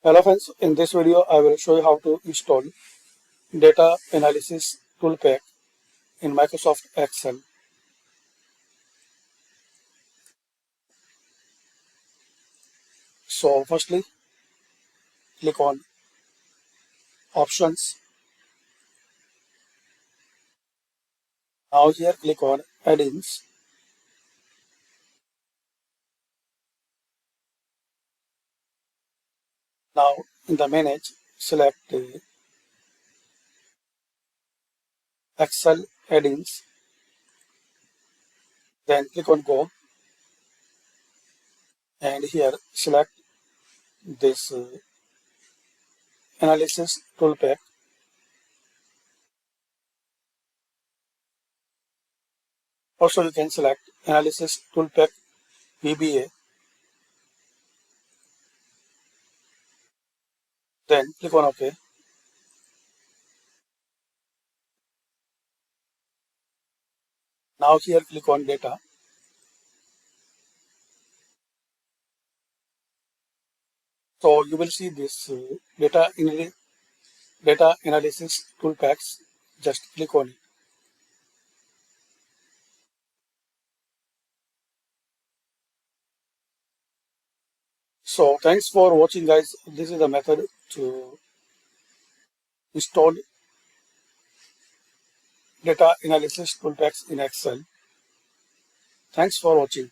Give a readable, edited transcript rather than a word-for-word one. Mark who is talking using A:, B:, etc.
A: Hello friends, in this video I will show you how to install Data Analysis Toolpack in Microsoft Excel. So firstly, click on Options. Now here click on Add-ins. Now in the Manage, select Excel Add-ins. Then click on Go, and here select this Analysis Toolpack. Also you can select Analysis Toolpack VBA. Then click on OK. Now here click on Data. So you will see this data analysis toolpacks. Just click on it. So thanks for watching, guys. This is the method to install data analysis toolpacks in Excel. Thanks for watching.